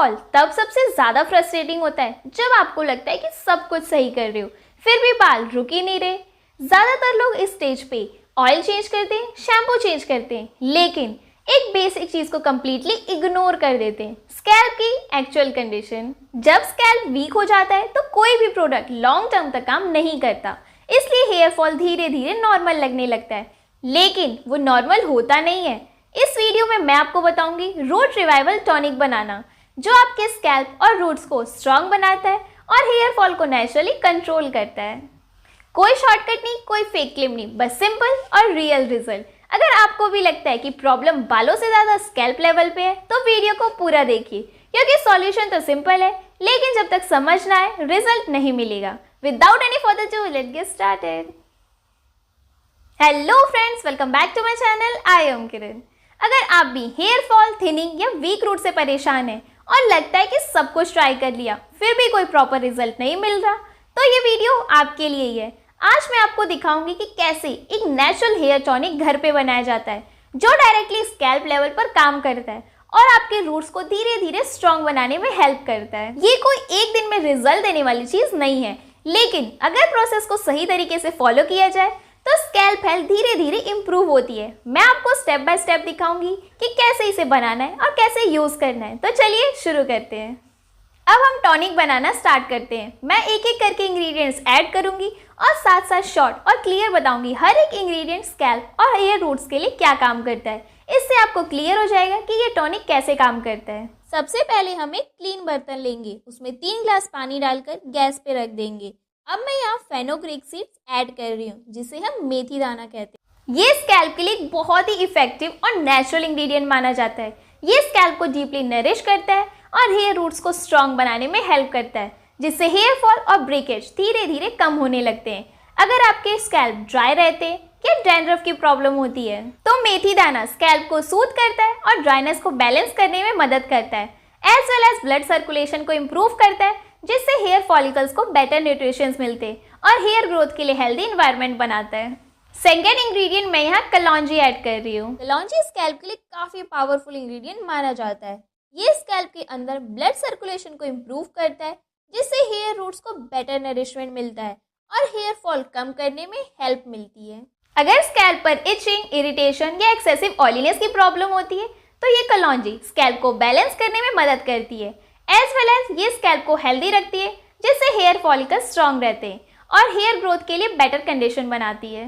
Fall तब सबसे ज्यादा फ्रस्ट्रेटिंग होता है जब आपको लगता है कि सब कुछ सही कर रहे हो, फिर भी बाल रुक ही नहीं रहे। ज्यादातर लोग इस स्टेज पे ऑयल चेंज करते हैं, शैम्पू चेंज करते हैं, लेकिन एक बेसिक चीज को कंप्लीटली इग्नोर कर देते हैं, स्कैल्प की एक्चुअल कंडीशन। जब स्कैल्प वीक हो जाता है तो कोई भी प्रोडक्ट लॉन्ग टर्म तक काम नहीं करता, इसलिए हेयर फॉल धीरे धीरे नॉर्मल लगने लगता है, लेकिन वो नॉर्मल होता नहीं है। इस वीडियो में मैं आपको बताऊंगी रूट रिवाइवल टॉनिक बनाना, जो आपके स्कैल्प और रूट्स को स्ट्रांग बनाता है और हेयर फॉल को नेचुरली कंट्रोल करता है। कोई शॉर्टकट नहीं, कोई फेक क्लेम नहीं, बस सिंपल और रियल रिजल्ट। अगर आपको भी लगता है कि प्रॉब्लम बालों से ज़्यादा स्कैल्प लेवल पे है तो वीडियो को पूरा देखिए, क्योंकि सॉल्यूशन तो सिंपल है, लेकिन जब तक समझ ना आए रिजल्ट नहीं मिलेगा। Without any further ado, let's get started. Hello friends, welcome back to my channel. I am Kiran. अगर आप भी हेयर फॉल, थिनिंग या वीक रूट से परेशान हैं और लगता है कि सब कुछ ट्राई कर लिया फिर भी कोई प्रॉपर रिजल्ट नहीं मिल रहा, तो ये वीडियो आपके लिए ही है। आज मैं आपको दिखाऊंगी कि कैसे एक नेचुरल हेयर टॉनिक घर पे बनाया जाता है, जो डायरेक्टली स्कैल्प लेवल पर काम करता है और आपके रूट्स को धीरे धीरे स्ट्रॉन्ग बनाने में हेल्प करता है। ये कोई एक दिन में रिजल्ट देने वाली चीज नहीं है, लेकिन अगर प्रोसेस को सही तरीके से फॉलो किया जाए तो स्कैल्प हेल्थ धीरे धीरे इंप्रूव होती है। मैं आपको स्टेप बाय स्टेप दिखाऊंगी कि कैसे इसे बनाना है और कैसे यूज करना है। तो चलिए शुरू करते हैं। अब हम टॉनिक बनाना स्टार्ट करते हैं। मैं एक एक करके इंग्रेडिएंट्स ऐड करूंगी और साथ साथ शॉर्ट और क्लियर बताऊंगी हर एक इंग्रेडिएंट स्कैल्प और हेयर रूट्स के लिए क्या काम करता है। इससे आपको क्लियर हो जाएगा कि ये टॉनिक कैसे काम करता है। सबसे पहले हम एक क्लीन बर्तन लेंगे, उसमें 3 ग्लास पानी डालकर गैस पे रख देंगे। अब मैं यहाँ फेनोग्रीक सीड्स ऐड कर रही हूँ, जिसे हम मेथी दाना कहते हैं। ये स्कैल्प के लिए एक बहुत ही इफेक्टिव और नेचुरल इंग्रेडिएंट माना जाता है। ये स्कैल्प को डीपली नरिश करता है और हेयर रूट्स को स्ट्रॉन्ग बनाने में हेल्प करता है, जिससे हेयर फॉल और ब्रेकेज धीरे धीरे कम होने लगते हैं। अगर आपके स्कैल्प ड्राई रहते हैं या डैंड्रफ की प्रॉब्लम होती है तो मेथी दाना स्कैल्प को सूद करता है और ड्राइनेस को बैलेंस करने में मदद करता है, as well as blood circulation को इम्प्रूव करता है, जिससे हेयर फॉलिकल्स को बेटर न्यूट्रिशंस मिलते हैं और हेयर ग्रोथ के लिए हेल्दी एनवायरनमेंट बनाता है। सेकेंड इंग्रेडिएंट मैं यहाँ कलौंजी ऐड कर रही हूँ। कलौंजी स्कैल्प के लिए काफी पावरफुल इंग्रेडिएंट माना जाता है। ये स्कैल्प के अंदर ब्लड सर्कुलेशन को इम्प्रूव करता है, जिससे हेयर रूट्स को बेटर नरिशमेंट मिलता है और हेयर फॉल कम करने में हेल्प मिलती है। अगर स्कैल्प पर इचिंग, इरिटेशन या एक्सेसिव ऑयलीनेस की प्रॉब्लम होती है तो ये कलौंजी स्कैल्प को बैलेंस करने में मदद करती है, एज वेल एज ये स्कैल्प को हेल्दी रखती है, जिससे हेयर फॉलिकल स्ट्रॉन्ग रहते हैं और हेयर ग्रोथ के लिए बेटर कंडीशन बनाती है।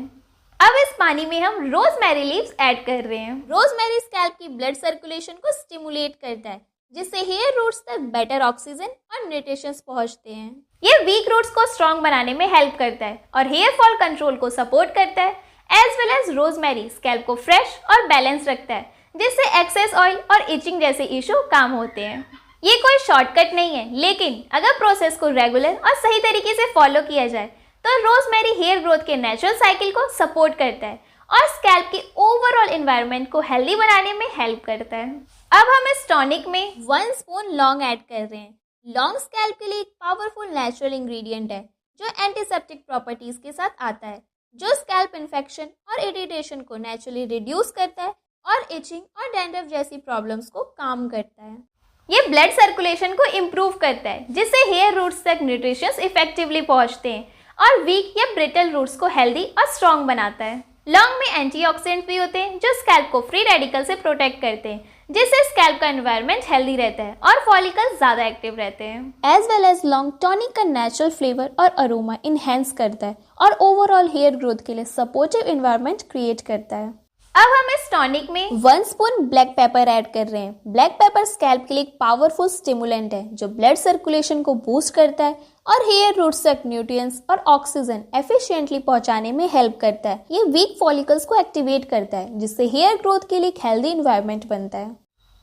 अब इस पानी में हम रोजमेरी लीव्स ऐड कर रहे हैं। रोजमेरी स्कैल्प की ब्लड सर्कुलेशन को स्टिमुलेट करता है, जिससे हेयर रूट्स तक बेटर ऑक्सीजन और न्यूट्रिशंस पहुंचते हैं। ये वीक रूट्स को स्ट्रॉन्ग बनाने में हेल्प करता है और हेयर फॉल कंट्रोल को सपोर्ट करता है, as well as rosemary scalp को फ्रेश और बैलेंस रखता है, जिससे एक्सेस ऑयल और इचिंग जैसे इशू कम होते हैं। ये कोई शॉर्टकट नहीं है, लेकिन अगर प्रोसेस को रेगुलर और सही तरीके से फॉलो किया जाए तो रोजमेरी हेयर ग्रोथ के नेचुरल साइकिल को सपोर्ट करता है और स्कैल्प के ओवरऑल एनवायरनमेंट को हेल्दी बनाने में हेल्प करता है। अब हम इस टॉनिक में 1 स्पून लौंग ऐड कर रहे हैं। लौंग स्कैल्प के लिए एक पावरफुल नेचुरल इंग्रेडिएंट है, जो एंटीसेप्टिक प्रॉपर्टीज के साथ आता है, जो स्कैल्प इन्फेक्शन और इरिटेशन को नेचुरली रिड्यूस करता है और इचिंग और डैंड्रफ जैसी प्रॉब्लम्स को काम करता है। ये ब्लड सर्कुलेशन को इम्प्रूव करता है, जिससे हेयर रूट्स तक न्यूट्रिशंस इफेक्टिवली पहुंचते हैं और वीक या ब्रिटल रूट्स को हेल्दी और स्ट्रॉन्ग बनाता है। लौंग में एंटीऑक्सीडेंट भी होते हैं, जो स्कैल्प को फ्री रेडिकल से प्रोटेक्ट करते हैं, जिससे स्कैल्प का एनवायरनमेंट हेल्दी रहता है और फॉलिकल्स ज्यादा एक्टिव रहते हैं। एज वेल एज लौंग टॉनिक का नेचुरल फ्लेवर और अरोमा इनहेंस करता है और ओवरऑल हेयर ग्रोथ के लिए सपोर्टिव एनवायरनमेंट क्रिएट करता है। अब हम इस टॉनिक में 1 स्पून ब्लैक पेपर ऐड कर रहे हैं। ब्लैक पेपर स्कैल्प के लिए एक पावरफुल स्टिमुलेंट है, जो ब्लड सर्कुलेशन को बूस्ट करता है और हेयर रूट्स तक न्यूट्रिएंट्स और ऑक्सीजन एफिशिएंटली पहुंचाने में हेल्प करता है। ये वीक फॉलिकल्स को एक्टिवेट करता है, जिससे हेयर ग्रोथ के लिए एक हेल्दी एनवायरनमेंट बनता है।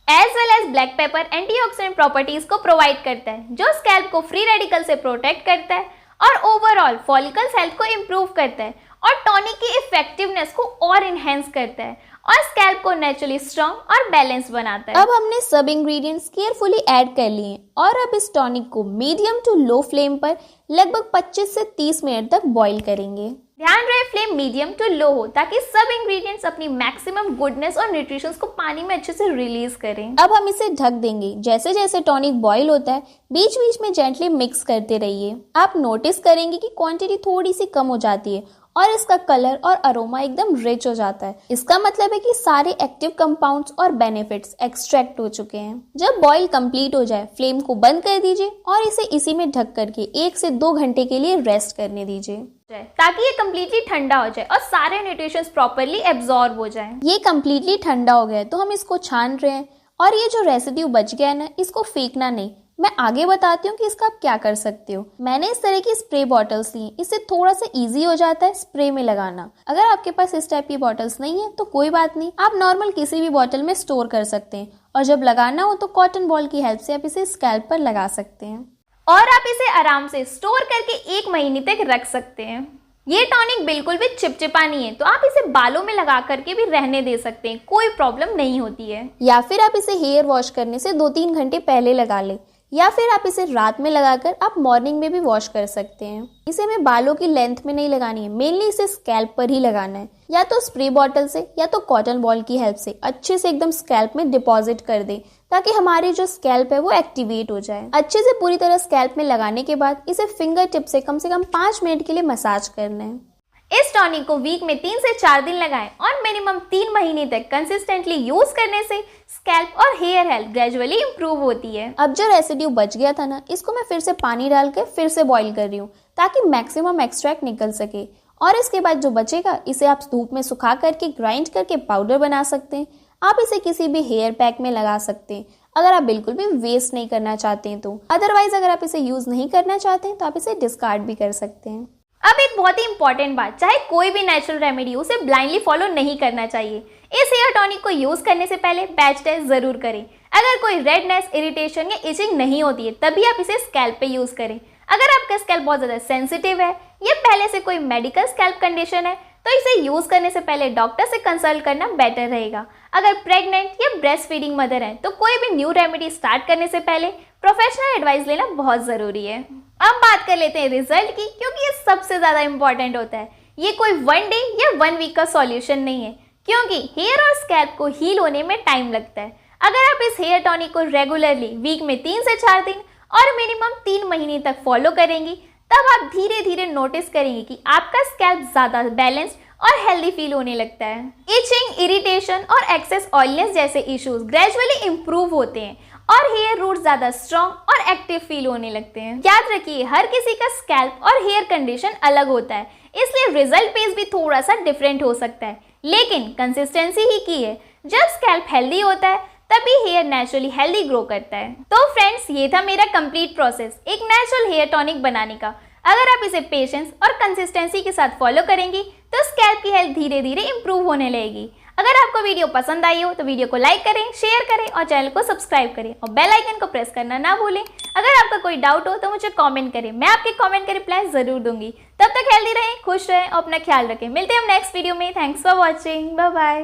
As well as black pepper antioxidant properties को प्रोवाइड करता है, जो स्कैल्प को फ्री रेडिकल से प्रोटेक्ट करता है और ओवरऑल फॉलिकल्स हेल्थ को इम्प्रूव करता है और टॉनिक की इफेक्टिवनेस को और इनहेंस करता है और स्कैल्प को नेचुरली स्ट्रॉन्ग और बैलेंस बनाता है। अब हमने सब इंग्रेडिएंट्स केयरफुली ऐड कर लिए और अब इस टॉनिक को मीडियम टू लो फ्लेम पर लगभग 25 से 30 मिनट तक बॉईल करेंगे। ध्यान रहे फ्लेम मीडियम टू लो हो ताकि सब इंग्रेडिएंट्स अपनी मैक्सिमम गुडनेस और न्यूट्रिशंस को पानी में अच्छे से रिलीज करें। अब हम इसे ढक देंगे। जैसे जैसे टॉनिक बॉईल होता है बीच बीच में जेंटली मिक्स करते रहिए। आप नोटिस करेंगे कि क्वांटिटी थोड़ी सी कम हो जाती है और इसका कलर और अरोमा एकदम रिच हो जाता है। इसका मतलब है कि सारे एक्टिव कंपाउंड्स और बेनिफिट्स एक्सट्रैक्ट हो चुके हैं। जब बॉईल कंप्लीट हो जाए फ्लेम को बंद कर दीजिए और इसे इसी में ढक करके 1 से 2 घंटे के लिए रेस्ट करने दीजिए ताकि ये कम्प्लीटली ठंडा हो जाए और सारे न्यूट्रिशंस प्रॉपर्ली एब्जॉर्ब हो जाए। ये कम्प्लीटली ठंडा हो गया है तो हम इसको छान रहे हैं और ये जो रेसिड्यू बच गया है ना, इसको फेंकना नहीं। मैं आगे बताती हूँ कि इसका आप क्या कर सकते हो। मैंने इस तरह की स्प्रे बॉटल्स ली, इससे थोड़ा सा इजी हो जाता है स्प्रे में लगाना। अगर आपके पास इस टाइप की बॉटल्स नहीं है तो कोई बात नहीं, आप नॉर्मल किसी भी बॉटल में स्टोर कर सकते हैं और जब लगाना हो तो कॉटन बॉल की हेल्प से आप इसे स्कैल्प पर लगा सकते हैं और आप इसे आराम से स्टोर करके 1 महीने तक रख सकते हैं। ये टॉनिक बिल्कुल भी चिपचिपा नहीं है तो आप इसे बालों में लगा करके भी रहने दे सकते हैं, कोई प्रॉब्लम नहीं होती है। या फिर आप इसे हेयर वॉश करने से 2-3 घंटे पहले लगा ले या फिर आप इसे रात में लगाकर आप मॉर्निंग में भी वॉश कर सकते हैं। इसे हमें बालों की लेंथ में नहीं लगानी है, मेनली इसे स्कैल्प पर ही लगाना है। या तो स्प्रे बॉटल से या तो कॉटन बॉल की हेल्प से अच्छे से एकदम स्कैल्प में डिपॉजिट कर दे ताकि हमारी जो स्कैल्प है वो एक्टिवेट हो जाए। अच्छे से पूरी तरह स्कैल्प में लगाने के बाद इसे फिंगर टिप से कम 5 मिनट के लिए मसाज करना है। इस टॉनिक को वीक में 3 से 4 दिन लगाएं और मिनिमम 3 महीने तक कंसिस्टेंटली यूज करने से स्कैल्प और हेयर हेल्थ ग्रेजुअली इंप्रूव होती है। अब जो रेसिड्यू बच गया था ना, इसको मैं फिर से पानी डाल के फिर से बॉईल कर रही हूँ ताकि मैक्सिमम एक्सट्रैक्ट निकल सके। और इसके बाद जो बचेगा इसे आप धूप में सुखा करके ग्राइंड करके पाउडर बना सकते हैं। आप इसे किसी भी हेयर पैक में लगा सकते हैं अगर आप बिल्कुल भी वेस्ट नहीं करना चाहते हैं तो। अदरवाइज अगर आप इसे यूज नहीं करना चाहते हैं तो आप इसे डिस्कार्ड भी कर सकते हैं। अब एक बहुत ही इंपॉर्टेंट बात, चाहे कोई भी नेचुरल रेमेडी उसे ब्लाइंडली फॉलो नहीं करना चाहिए। इस हेयर टॉनिक को यूज करने से पहले पैच टेस्ट जरूर करें। अगर कोई रेडनेस, इरिटेशन या इचिंग नहीं होती है तभी आप इसे स्कैल्प पे यूज करें। अगर आपका स्कैल्प बहुत ज्यादा सेंसिटिव है या पहले से कोई मेडिकल स्कैल्प कंडीशन है तो इसे यूज करने से पहले डॉक्टर से कंसल्ट करना बेटर रहेगा। अगर प्रेग्नेंट या ब्रेस्ट फीडिंग मदर है तो कोई भी न्यू रेमेडी स्टार्ट करने से पहले प्रोफेशनल एडवाइस लेना बहुत जरूरी है। अब बात कर लेते हैं रिजल्ट की, क्योंकि ये सबसे ज्यादा इंपॉर्टेंट होता है। ये कोई 1 डे या 1 वीक का सॉल्यूशन नहीं है क्योंकि हेयर और स्कैल्प को हील होने में टाइम लगता है। अगर आप इस हेयर टॉनिक को रेगुलरली वीक में 3 से 4 दिन और मिनिमम 3 महीने तक फॉलो करेंगी तब आप धीरे धीरे नोटिस करेंगे कि आपका स्कैल्प ज्यादा बैलेंस्ड और हेल्दी फील होने लगता है। इचिंग, इरिटेशन और एक्सेस ऑयलीनेस जैसे इश्यूज ग्रेजुअली इंप्रूव होते हैं और हेयर रूट ज्यादा स्ट्रॉन्ग और एक्टिव फील होने लगते हैं। याद रखिए हर किसी का स्कैल्प और हेयर कंडीशन अलग होता है, इसलिए रिजल्ट पेस भी थोड़ा सा डिफरेंट हो सकता है, लेकिन कंसिस्टेंसी ही की है। जब स्कैल्प हेल्दी होता है तभी हेयर नेचुरली हेल्दी ग्रो करता है। तो फ्रेंड्स, ये था मेरा कंप्लीट प्रोसेस एक नेचुरल हेयर टॉनिक बनाने का। अगर आप इसे पेशेंस और कंसिस्टेंसी के साथ फॉलो करेंगी तो स्कैल्प की हेल्थ धीरे धीरे इंप्रूव होने लगेगी। अगर आपको वीडियो पसंद आई हो तो वीडियो को लाइक करें, शेयर करें और चैनल को सब्सक्राइब करें और बेल आइकन को प्रेस करना ना भूलें। अगर आपका कोई डाउट हो तो मुझे कमेंट करें, मैं आपके कमेंट का रिप्लाई जरूर दूंगी। तब तक हेल्दी रहें, खुश रहें और अपना ख्याल रखें। मिलते हैं हम नेक्स्ट वीडियो में। Thanks for watching, bye bye.